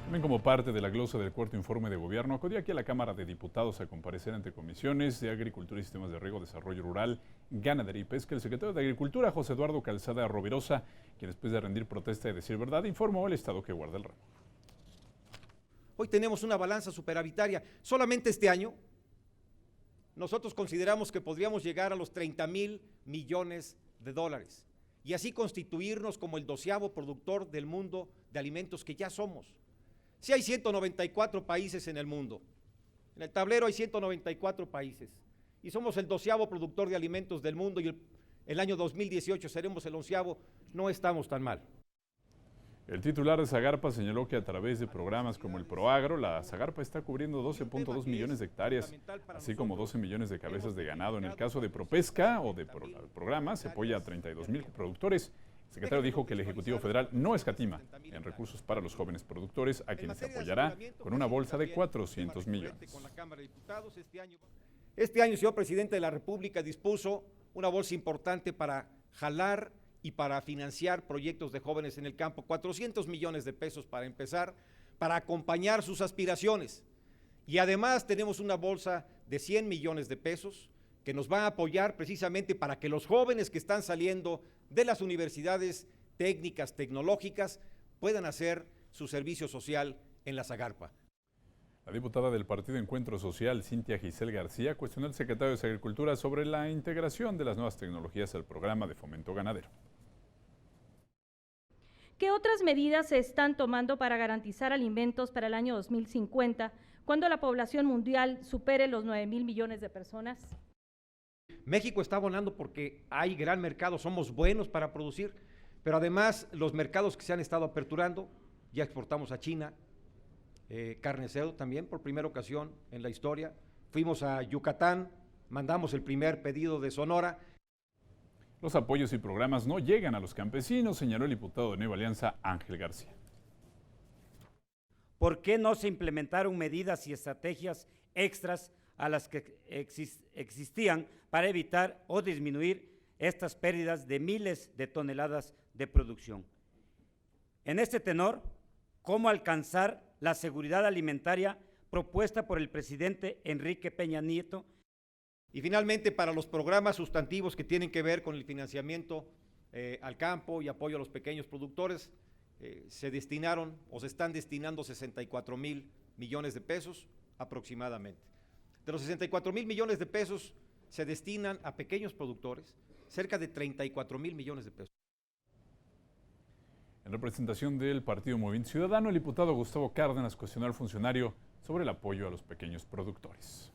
También como parte de la glosa del cuarto informe de gobierno, acudía aquí a la Cámara de Diputados a comparecer ante comisiones de Agricultura y Sistemas de Riego, Desarrollo Rural, Ganadería y Pesca el secretario de Agricultura, José Eduardo Calzada Rovirosa, quien después de rendir protesta y decir verdad, informó el estado que guarda el ramo. Hoy tenemos una balanza superavitaria. Solamente este año nosotros consideramos que podríamos llegar a los 30,000 millones de dólares y así constituirnos como el 12º productor del mundo de alimentos que ya somos. Sí hay 194 países en el mundo, en el tablero hay 194 países y somos el 12º productor de alimentos del mundo y el año 2018 seremos el 11º, no estamos tan mal. El titular de Zagarpa señaló que a través de programas como el Proagro, la Zagarpa está cubriendo 12.2 millones de hectáreas, así como 12 millones de cabezas de ganado. En el caso de Propesca o de programa, se apoya a 32,000 productores. El secretario dijo que el Ejecutivo Federal no escatima en recursos para los jóvenes productores, a quienes se apoyará con una bolsa de 400 millones. Este año, señor presidente de la República, dispuso una bolsa importante para jalar y para financiar proyectos de jóvenes en el campo, 400 millones de pesos para empezar, para acompañar sus aspiraciones. Y además tenemos una bolsa de 100 millones de pesos que nos va a apoyar precisamente para que los jóvenes que están saliendo de las universidades técnicas, tecnológicas, puedan hacer su servicio social en la Zagarpa. La diputada del Partido Encuentro Social, Cintia Giselle García, cuestionó al secretario de Agricultura sobre la integración de las nuevas tecnologías al programa de fomento ganadero. ¿Qué otras medidas se están tomando para garantizar alimentos para el año 2050, cuando la población mundial supere los 9,000 millones de personas? México está abonando porque hay gran mercado, somos buenos para producir, pero además los mercados que se han estado aperturando, ya exportamos a China, carne cerdo también por primera ocasión en la historia, fuimos a Yucatán, mandamos el primer pedido de Sonora. Los apoyos y programas no llegan a los campesinos, señaló el diputado de Nueva Alianza, Ángel García. ¿Por qué no se implementaron medidas y estrategias extras a las que existían para evitar o disminuir estas pérdidas de miles de toneladas de producción? En este tenor, ¿cómo alcanzar la seguridad alimentaria propuesta por el presidente Enrique Peña Nieto? Y finalmente, para los programas sustantivos que tienen que ver con el financiamiento al campo y apoyo a los pequeños productores, se destinaron o se están destinando 64,000 millones de pesos aproximadamente. De los 64,000 millones de pesos se destinan a pequeños productores cerca de 34,000 millones de pesos. En representación del Partido Movimiento Ciudadano, el diputado Gustavo Cárdenas cuestionó al funcionario sobre el apoyo a los pequeños productores.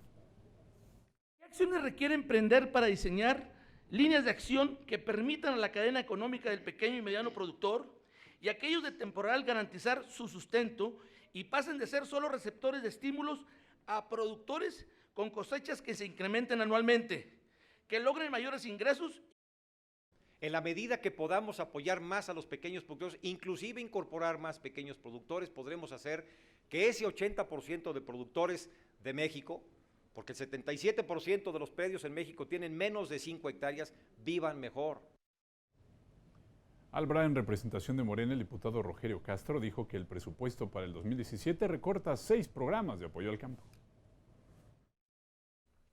¿Qué acciones requiere emprender para diseñar líneas de acción que permitan a la cadena económica del pequeño y mediano productor y aquellos de temporal garantizar su sustento y pasen de ser solo receptores de estímulos a productores con cosechas que se incrementen anualmente, que logren mayores ingresos? En la medida que podamos apoyar más a los pequeños productores, inclusive incorporar más pequeños productores, podremos hacer que ese 80% de productores de México, porque el 77% de los predios en México tienen menos de 5 hectáreas, vivan mejor. Albra, en representación de Morena, el diputado Rogelio Castro dijo que el presupuesto para el 2017 recorta 6 programas de apoyo al campo.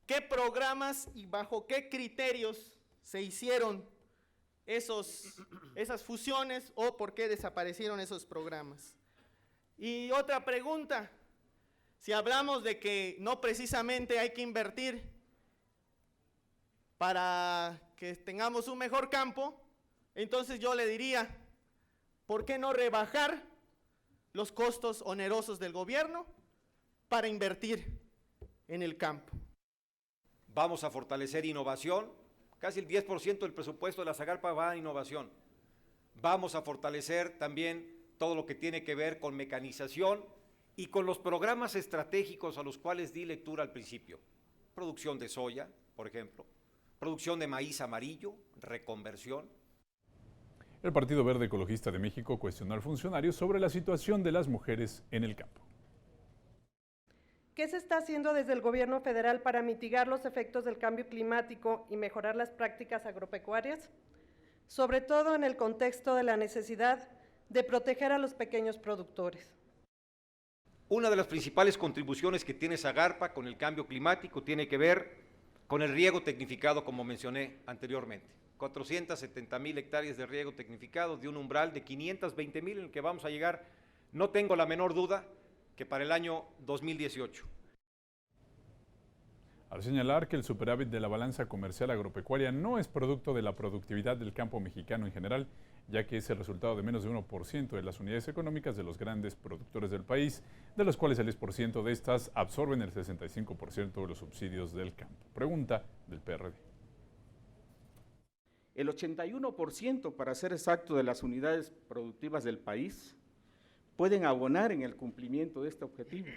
¿Qué programas y bajo qué criterios se hicieron esas fusiones o por qué desaparecieron esos programas? Y otra pregunta, si hablamos de que no precisamente hay que invertir para que tengamos un mejor campo, entonces yo le diría, ¿por qué no rebajar los costos onerosos del gobierno para invertir en el campo? Vamos a fortalecer innovación. Casi el 10% del presupuesto de la Zagarpa va a innovación. Vamos a fortalecer también todo lo que tiene que ver con mecanización y con los programas estratégicos a los cuales di lectura al principio. Producción de soya, por ejemplo, producción de maíz amarillo, reconversión. El Partido Verde Ecologista de México cuestionó al funcionario sobre la situación de las mujeres en el campo. ¿Qué se está haciendo desde el gobierno federal para mitigar los efectos del cambio climático y mejorar las prácticas agropecuarias? Sobre todo en el contexto de la necesidad de proteger a los pequeños productores. Una de las principales contribuciones que tiene Zagarpa con el cambio climático tiene que ver con el riego tecnificado, como mencioné anteriormente. 470,000 hectáreas de riego tecnificado de un umbral de 520,000 en el que vamos a llegar, no tengo la menor duda, que para el año 2018. Al señalar que el superávit de la balanza comercial agropecuaria no es producto de la productividad del campo mexicano en general, ya que es el resultado de menos de 1% de las unidades económicas de los grandes productores del país, de los cuales el 10% de estas absorben el 65% de los subsidios del campo. Pregunta del PRD. El 81%, para ser exacto, de las unidades productivas del país pueden abonar en el cumplimiento de este objetivo,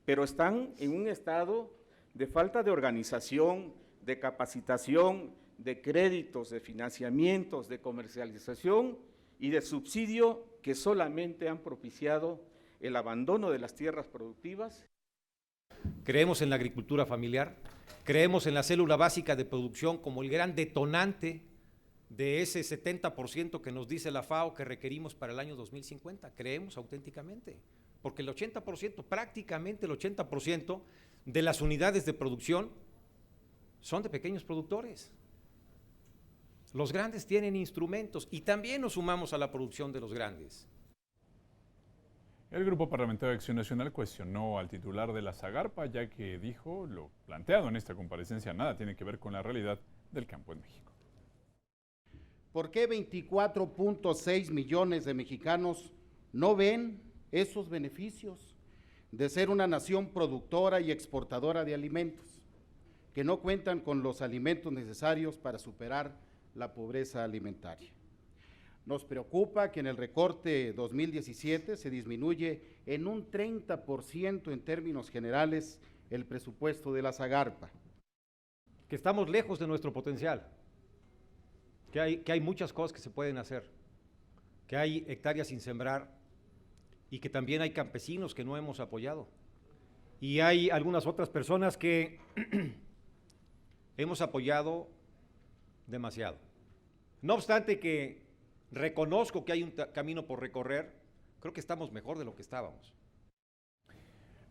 pero están en un estado de falta de organización, de capacitación, de créditos, de financiamientos, de comercialización y de subsidio que solamente han propiciado el abandono de las tierras productivas. Creemos en la agricultura familiar, creemos en la célula básica de producción como el gran detonante de ese 70% que nos dice la FAO que requerimos para el año 2050. Creemos auténticamente, porque el 80%, prácticamente el 80% de las unidades de producción son de pequeños productores. Los grandes tienen instrumentos y también nos sumamos a la producción de los grandes. El Grupo Parlamentario de Acción Nacional cuestionó al titular de la Zagarpa, ya que dijo lo planteado en esta comparecencia nada tiene que ver con la realidad del campo en México. ¿Por qué 24.6 millones de mexicanos no ven esos beneficios de ser una nación productora y exportadora de alimentos, que no cuentan con los alimentos necesarios para superar la pobreza alimentaria? Nos preocupa que en el recorte 2017 se disminuye en un 30% en términos generales el presupuesto de la Zagarpa. Que estamos lejos de nuestro potencial, que hay muchas cosas que se pueden hacer, que hay hectáreas sin sembrar y que también hay campesinos que no hemos apoyado. Y hay algunas otras personas que hemos apoyado demasiado. No obstante que reconozco que hay un camino por recorrer, creo que estamos mejor de lo que estábamos.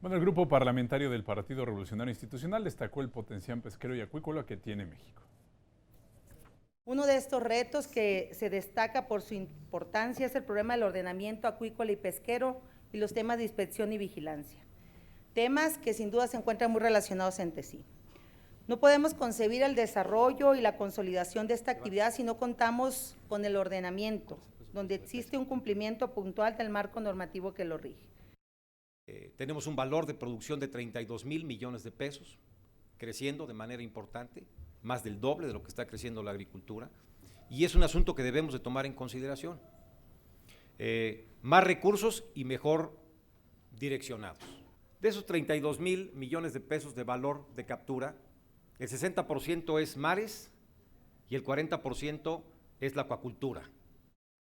Bueno, el Grupo Parlamentario del Partido Revolucionario Institucional destacó el potencial pesquero y acuícola que tiene México. Uno de estos retos que se destaca por su importancia es el problema del ordenamiento acuícola y pesquero y los temas de inspección y vigilancia. Temas que sin duda se encuentran muy relacionados entre sí. No podemos concebir el desarrollo y la consolidación de esta actividad si no contamos con el ordenamiento, donde existe un cumplimiento puntual del marco normativo que lo rige. Tenemos un valor de producción de 32,000 millones de pesos, creciendo de manera importante, más del doble de lo que está creciendo la agricultura, y es un asunto que debemos de tomar en consideración. Más recursos y mejor direccionados. De esos 32,000 millones de pesos de valor de captura, el 60% es mares y el 40% es la acuacultura.